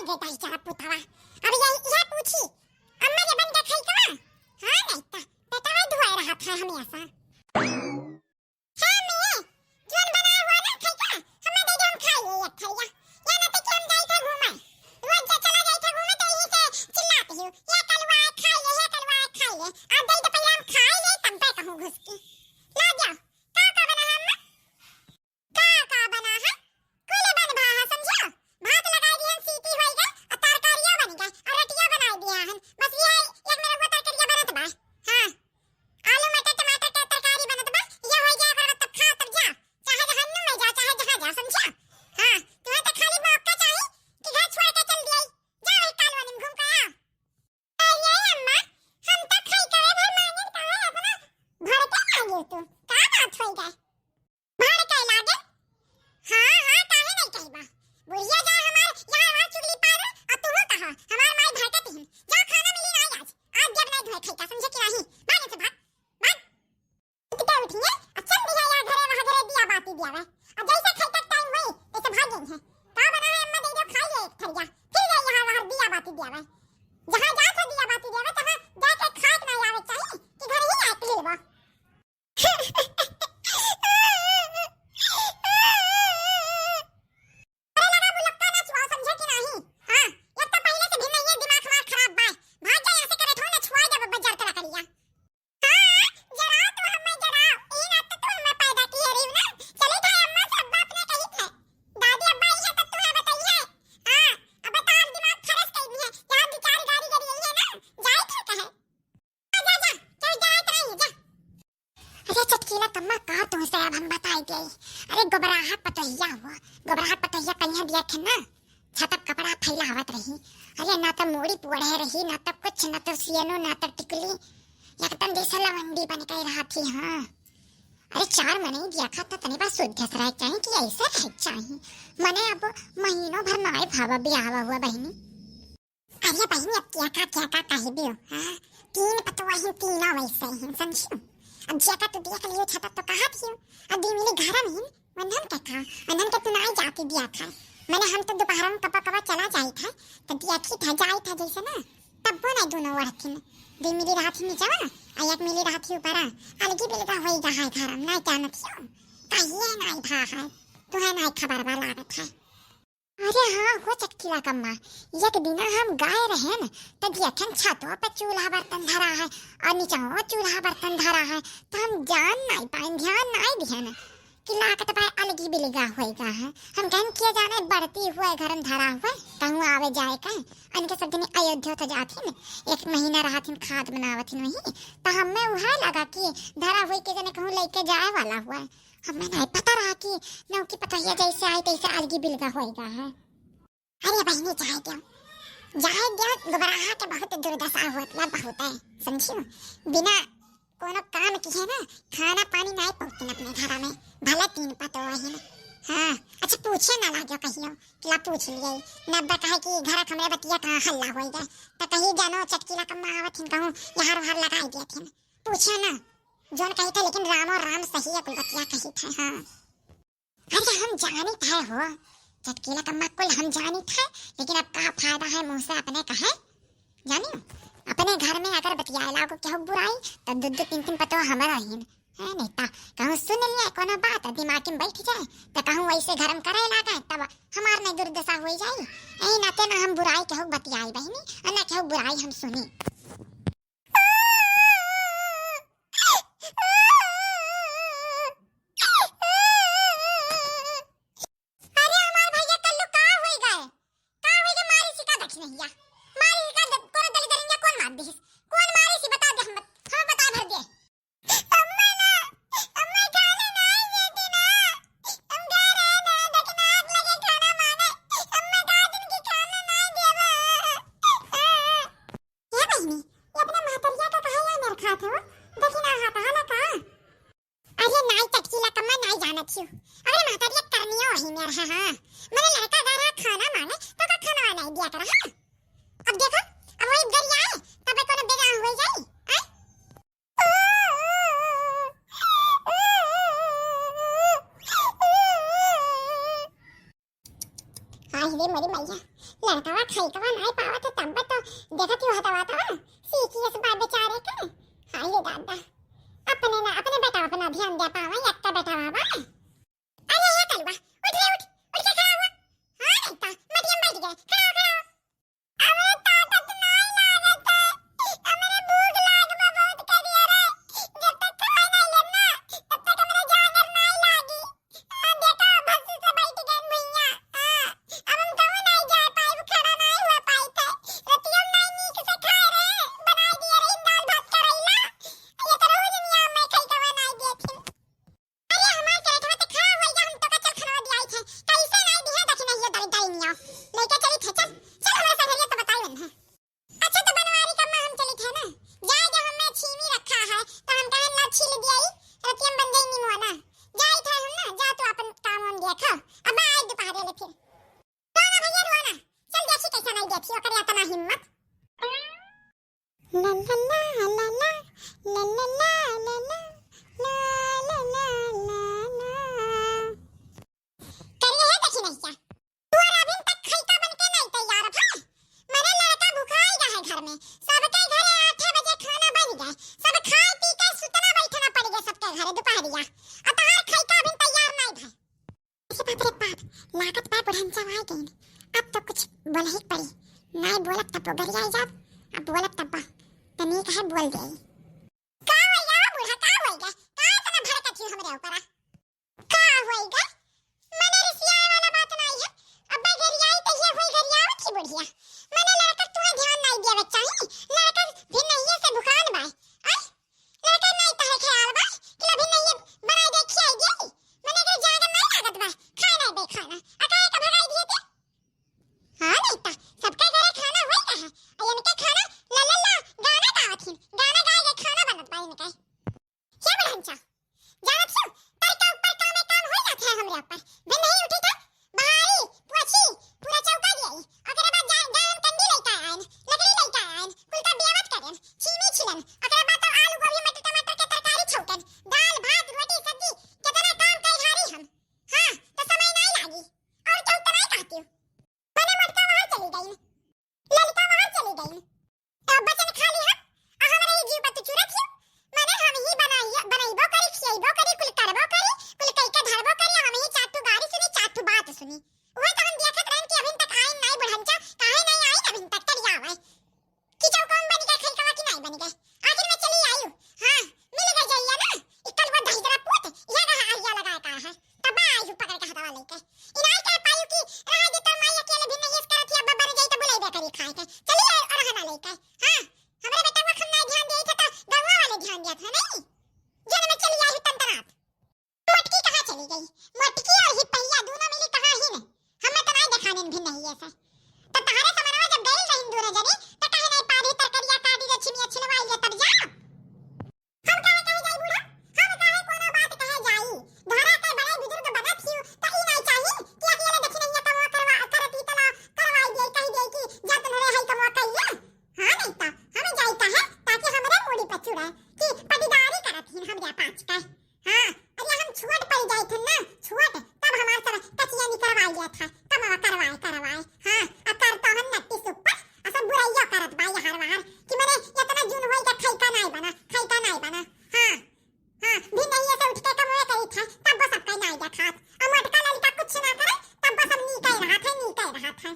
रे बेचारा पुतवा। अब यह पूछी अम्मा ने बन के खाई कवा? हां नहीं ता पेटवा धोए रहा था हमेशा। हां मैं जोन बनाया हुआ ना खाई का हमें दे दो हम खा ले एक थैया। या ना तो हम जाई थे घूमे रोज जा चला जाई थे घूमे तो ये से चिल्लाती हूं ये कलवा खा ले ये कलवा खा ले। अब दे तो पहले हम खा ले तब पे कहूं घुस के ला जा का बना है अम्मा का बना है कोले बन भा है समझो। भात लगा दिए सीटी होई गई और तरकारियां बन गई और रोटियां बना दिया है बस ये एक मेरे को तरकारियां बनत बा। हां आलू मटर टमाटर का तरकारी बनत बा ये हो जाए अगर तब खा तब जा चाहे जहन्नुम में जा चाहे जहां जा समझा। हां तुम्हें तो खाली मौका चाहिए कि घर छोड़ के चल दिए जा वही कालवानी में घूम के आ। अरे अम्मा हम तो खाई करे भर मांगे तो है अपना भर के मांगे तू का बात होई गई भर के लागे। हां हां काहे नहीं कहबा बुढ़िया जा हमार यहाँ वहाँ चुगली पार और तू कहा हमार माई भड़कती है जा खाना मिली ना आज जब नहीं धोए खाई का समझे कि नहीं माने से भाग कितना उठिए अच्छा दिया या घरे वहाँ घरे दिया बाती दिया वे और जैसे खाई तक टाइम हुई तैसे भाग गई है का बना है अम्मा दे दो खाई ले एक थरिया फिर गई यहाँ वहाँ दिया बाती दिया वे जहाँ जा तो दिया बाती दिया वे तहाँ जाके खाक ना आवे चाहिए कि घर ही आके ले वो। अरे घबराहट पतोहिया कन्या दिया थे ना छतप कपड़ा फैलावत रही। अरे ना तो मोड़ी पड़े रही ना तो कुछ ना तो सियनो ना तो टिकली एकदम जैसे लवंडी बन के रहा थी। हाँ अरे 4 महीने दिया था तो तनी बात शुद्ध रह चाहिए कि ऐसे रह चाहिए मने अब महीनों भर नाय भावा भी आवा हुआ बहनी। अरे बहनी अब क्या कही भी हो। हाँ 3 पतवा ही 3 वैसे ही समझियो। अब जिया का तो देख लियो छतप तो कहा थी अब दी मिली घर में वंदन के तू नहीं जाती दिया था मैंने हम तो दोपहर में कपा चला जाई था तो दिया थी था जाई था जैसे ना तब वो नहीं दोनों वरथिन दी मिली रात में जावा और एक मिली रात ऊपर अलगी बिलगा होई जा है घर में नहीं जानत हो कहिए नहीं भा है तुम्हें नहीं खबर बा लागत है। अरे हाँ हो चटकीला कम्मा एक दिन हम गाय रहे न तो देखन छतों पे चूल्हा बर्तन धरा है और नीचे चूल्हा बर्तन धरा है तो हम जान नहीं पाए ध्यान नहीं दिया न कि लागत पाए अलगी बिलगा होएगा है। हम कहन किया जाने बढ़ती हुआ घर में धरा हुआ कहूँ आवे जाए का अनके सब दिन अयोध्या तो जाती न 1 महीना रहती खाद बनावत वही तो हमें वहाँ लगा कि धरा हुई के जने कहूँ लेके जाए वाला हुआ हमें नहीं पता रहा कि नौ की पतोहिया जैसे आए तैसे अलगी बिलगा होएगा है। अरे बहनी जाए दो घबराहा के बहुत दुर्दशा होता बहुत है समझियो बिना कोनो काम किए ना खाना पानी नहीं पहुँचते अपने घर में भले 3 पतोह ही ना। हाँ अच्छा पूछे ना लागे कहियो कि ला पूछ लिए नब्बे कहे कि घर कमरे बतिया कहाँ हल्ला हो गए तो कहीं जानो चटकीला कम्मा आवत कहूँ यहाँ वहाँ लगाई दिए थे पूछे ना जोन कही था लेकिन राम और राम सही है कुल बतिया कही थे। हाँ अरे हम जानी थे हो चटकीला कम्मा कुल हम जानी थे लेकिन अब का फायदा है मुंह से अपने कहे जानी अपने घर में अगर बतिया लागो क्या बुराई तो 2-3 पतो हमारा ही है नहीं ता कहूँ सुन लिया कोनो बात दिमाग में बैठ जाए तो कहूँ वैसे घर में करे लागे तब हमार में दुर्दशा हो जाए ऐ नाते ना हम बुराई कहूँ बतियाई बहनी और ना कहूँ बुराई हम सुनी। अरे माताजी करनियो ही मेरा हां मैंने लड़का घर खाना मांगे तो का खाना नहीं दिया कर। हां अब देखो अब वही घर आए तब कोनो बेगा हो जाए आई रे मेरी मैया लड़कावा खैकवा नहीं पावा तो तब तो देखत ही होता था सीखी इस बात बेचारे के। हाय ये दादा अपने ना अपने बेटा अपना ध्यान दे पावा एकटा बेटा बाबा। अरे ये कलवा उठ रे उठ के खड़ा हुआ। हां बेटा मटियम बैठ गए खड़ा खड़ा। अरे ताकत नहीं लागत हमरे भूख लाग बहुत करिया रे जब तक खाए नहीं लेना तब तक हमरे जागर नहीं लागी। बेटा बस से बैठ गए भैया। अब हम कहीं नहीं जा पाए खड़ा नहीं हुआ पाए थे रतियम नहीं नीक से खाए रे बना दिए रे दाल भात करैला ये तो रोज मियां में खाई कवा नहीं देथिन। अरे हमार के ठवा ते खड़ा हो जा हम तो कचल खरवा दिया थे कैसे नहीं दिया दक्षिण ये दल दाइनिया लेके चली थे चल हमारे साथ है तो बताइए ना। अच्छा तो बनवारी का हम चली थे ना जा जो हमें छीमी रखा है तो हम कहे ना छील दिया रतियम बन गई नी मोना जाई थे हम ना जा तू अपन काम हम देखा अब आए दोपहर ले फिर रोना भैया रोना चल देखी कैसा नहीं देखी ओकर इतना हिम्मत। ला ला ला ला ला ला ला ला ला ला ला ला ला ला करिए है देखी नहीं क्या तू और अभी तक खैका बन के नहीं तैयार था। मेरे लड़का भूखा ही रहा घर में सबके घरे 8 बजे खाना बन गए सब खाए पी के सुतना बैठना पड़ गया सबके घरे दोपहरिया और तहार खैका अभी तैयार नहीं था। ऐसे बाप रे बाप लागत पा बुढ़नचा आ गई अब तो कुछ बोल ही पड़ी नहीं बोलत तब गरिया जाब अब बोलत तब तनी कहे बोल गई का भैया बूढ़ा का होई गए का इतना भड़कत छी हमरे ऊपर का होई गए मने रिसिया वाला बात नहीं है अब गरियाई तो ये होई गरियाव थी बुढ़िया मने लड़का तुम्हें ध्यान नहीं देवे चाहिए लड़का भी नहीं से भुखान बाय आई लड़का नहीं तो है ख्याल बाय कि अभी नहीं बनाई देखी आई गई मने के जागर नहीं लागत बा खाना बे खाना अकाए का भगाई दिए थे। हां बेटा सबके घरे खाना होई है इनके खाना ला ला ला गाना गावथिन गाना गाए के खाना बनत बा इनके क्या बहनचा जानत छो तर के ऊपर काम में काम हो जात है हमरे ऊपर वे नहीं उठी तो भारी पोछी पूरा चौका दिए ओकरे बाद गान कंडी लेके आएन लकड़ी लेके आएन कुल का बेवत करेन छीमी छिलन ओकरे बाद तो आलू गोभी मटर टमाटर के तरकारी छौकन दाल भात रोटी सब्जी कितना काम कई घारी हम। हां तो समय नहीं लागी और क्या उतना ही कहती हूं मने मटका वहां चली गई ललिता वहां चली गई अब बचन खाली हम हमारे जीव पर चुरा थी मने हम ही बनाईबो करी खियाईबो करी कुल करबो करी कुल कई के धरबो करी हम ही चाटू गाड़ी सुनी चाटू बात सुनी ओए तो हम देखत रहन कि अभी तक आइन नहीं बुढ़नचा काहे नहीं आई अभी तक तरिया आवे कि चौकों बन गए खलकवा की नहीं बन गए आखिर में चली आयु। हां मिल गई जइया ना इकल वो दही जरा पूत ये कहा आइया लगाया का है तब आयु पकड़ के हटावा लेके इनाई कह पायु कि रहा दे तो माई अकेले भी नहीं इस करत अब बन गई तो बुलाइबे करी खाए के चली और रहना लेके। हां हमरे बेटा को खन्ना ध्यान दे था तो गंगा वाले ध्यान दिया था नहीं जन में चली आई तंतरात मटकी कहां चली गई मटकी और ही पहिया दोनों मिली कहां ही नहीं हमें तो नहीं दिखाने भी नहीं ऐसा तो तारे समनवा जब गई रही दोनों जने तो कहे नहीं पारी तरकरिया काटी रे छिमिया छिलवाई ले तब जा हम कहे जाई बूढ़ा हम कहे कोनो बात कहे जाई धरा के बड़े बुजुर्ग बना थी तो ई नहीं चाहिए कि अकेले देखी नहीं कमवा करवा करती तना करवाई दे कह दे कि जा तनरे है कमवा कहिया। हां नहीं तो हमें जाई कहे ताकि हमरे मूड़ी पे चुड़े कि पटीदारी करत ही हम जा पांच का। हां अरे हम छोट पड़ जाई थे ना छोट तब हमार सब कचिया निकलवाई लिया था कमवा करवाए। हां अकर तो हम नट्टी सुपर सब बुराइया करत बाई हर बार कि मैंने इतना जून होई का खैका नहीं बना। हां भी नहीं ऐसे उठ के कमवे करी था तब वो सबका नहीं जा खात और मटका ललिता कुछ ना करे तब वो सब नी कह रहा था।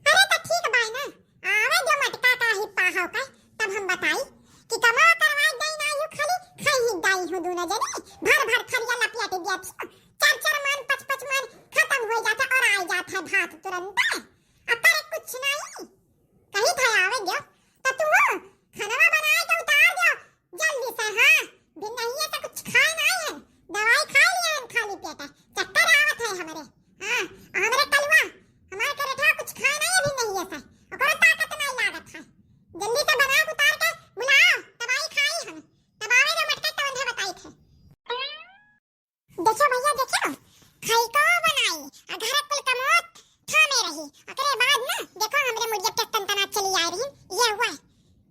अरे तो ठीक बाई ना आवे जो मटका का ही पाहा का तब हम बताई कि कमा करवाई दई ना यू खाली खाई ही दाई हो दोनों जने भर खरिया लपिया के दिया 4 मन 5 मन खत्म हो जाता और आ जाता भात तुरंत अकर कुछ नहीं कहीं था आवे जो तो तुम खाना बनाए के उतार दो जल्दी से। हां बिन नहीं है तो कुछ खाए नहीं है दवाई खा लिया है खाली पेट चक्कर आवत है हमरे। हां हमरे कलवा हमारे करे था कुछ खाए नहीं अभी नहीं है से ओकरा ताकत नहीं लागत है जल्दी से बना उतार के बुलाओ दवाई खाई हम तब आवे जो मटका तंधा बताई थे। देखो भैया देखो खाई को बनाई घर कुल कमोत थामे रही ओकरे बाद ना देखो हमरे मुर्गे के तंतना चली आ रही ये हुआ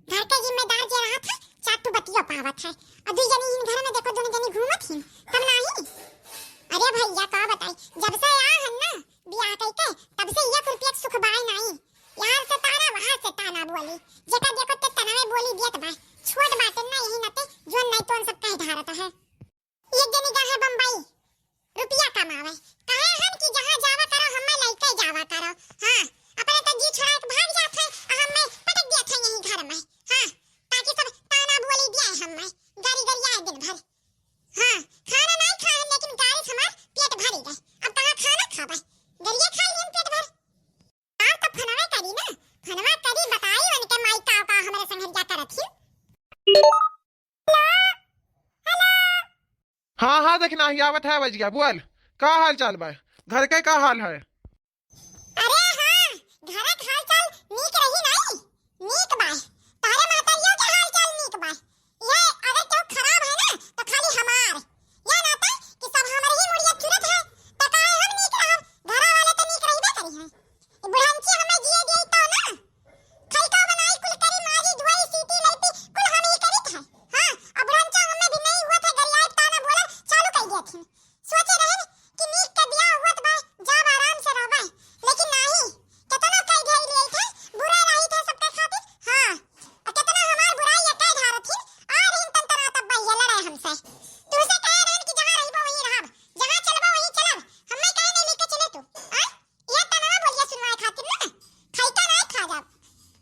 घर का जिम्मेदार जे रहा था चाटू बतियो पावत है और दू जनी इन घर में देखो दोनों जनी घूमत थी तब नहीं। अरे भैया का बताई जब से आ हन ना बियाह कइके तब से 1 रुपया सुख बाई नहीं करी ना, फनवा करी बताई उनके माई का हमारे संग जाता रथी। हाँ हाँ देखना ही आवत है बजिया बोल का हाल चाल बा घर के का हाल है। अरे हाँ घर के हाल चाल नीक रही नहीं, नीक बा तारे मातारियों के हाल चाल नीक बा। ये अगर क्यों खराब है ना तो खाली हमार या नाता कि सब हमारे ही मुड़िया चुरत है तो काहे हम नीक रहब, घरा वाले तो नीक रहीबे करी है। ये बुढ़ानची हमें जिए दिए तो ना खलका बनाई कुल करी मारी धोई सीटी लईपी कुल हम ही करित है। हां अब बुढ़ानचा हमें भी नहीं हुआ था गरियात ताना बोला चालू कर दिया थी। सोचे रहे कि नीक के ब्याह हुआ बा जब आराम से रहबे, लेकिन नहीं कितना कई घेर लिए थे बुरा रही थे सबके खातिर। हां और कितना हमार बुराई ये कह धार थी आ रही तन तना तब भैया लड़े हमसे। तू से कह रहे कि जहां रहीबो वहीं रहब, जहां चलबो वहीं चलब, हमें कहे नहीं लेके चले तू। हां ये तना बोलिया सुनवाए खातिर ना खैका नहीं खा जाब।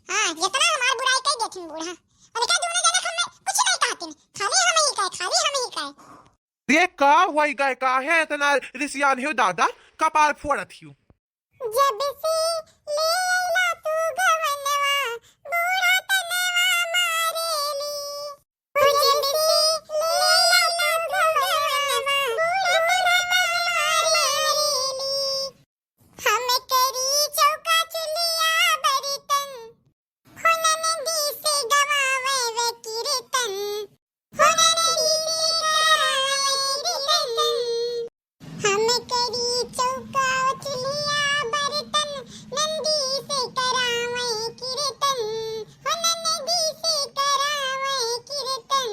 हां जितना हमार बुराई कह देथिन बूढ़ा और क्या दोनों जने हमें कुछ नहीं कहतिन, खाली हम ही कहे, खाली हम ही कहे। ये का हुई गए का है इतना रिसियान हो दादा कपार फोड़त हियो। जब से ले ला तू गवनवा बूढ़ा तनवा मारेली, जब से ले ला तू गवनवा बूढ़ा तनवा मारेली, हम करी चौका चुलिया बरितन हुनन दी से गवावे वे कीर्तन, हुनन दी से गवावे कीर्तन, हम करी चौका चुलिया बर्तन नंदी से करावे कीर्तन, हो नंदी से करावे कीर्तन,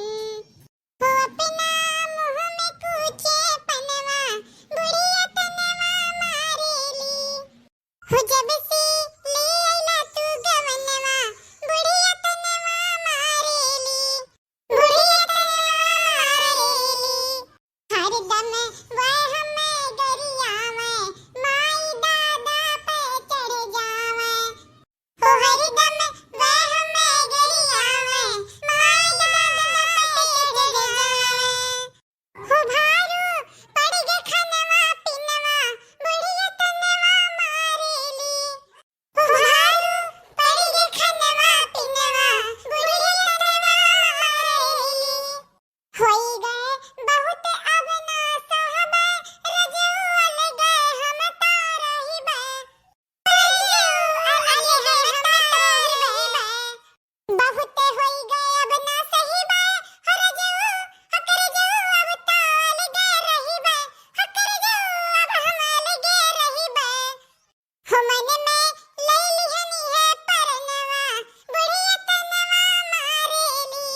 हो अपना मुंह में कूचे पनवा बुढ़िया तनवा मारेली, हो जब से ले आइला तू गवनवा बुढ़िया तनवा मारेली, बुढ़िया तनवा मारेली, हरदम वह हमें गरियावे माई दादा पे चढ़ जावे, हो हरदम वह हमें गरियावे माई दादा पे चढ़ जावे, हो भारू पड़ गे खनवा पिनवा बुढ़िया तनवा मारेली, हो भारू पड़ गे खनवा पिनवा बुढ़िया तनवा मारेली, होई गए बहुत अब ना सहबे रजुअल गए हम तारहिबे, रजुअल गए हम तारहिबे, बहुत होई गए अब ना सहिबे रजु हकर जो अब ताल गए रहिबे, हकर जो अब हमाल गए रहिबे, हो मन में ले लिहनी है परनवा बुढ़िया तनवा मारेली,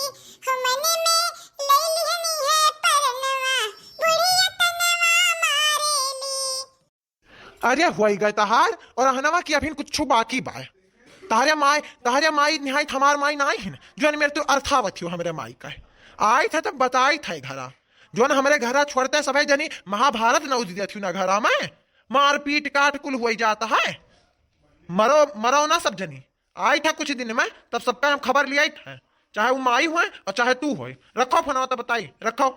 हो मन में ले लिहनी है परनवा बुढ़िया तनवा मारेली। अरे हुई गए तहार और हनवा की अभी कुछ बाकी बा। तारे माई निहायत हमार माई ना आई है जो मेरे तो अर्थावत हो हमरे माई का आई थे तब बताई थे घरा जो हमारे घरा छोड़ते सभी जनी महाभारत न उज थी ना घरा में मार पीट काट कुल हो जाता है मरो मरो ना सब जनी आई था कुछ दिन में तब सबका हम खबर लिया थे चाहे वो माई हुए और चाहे तू हो। रखो फोन तो बताई रखो।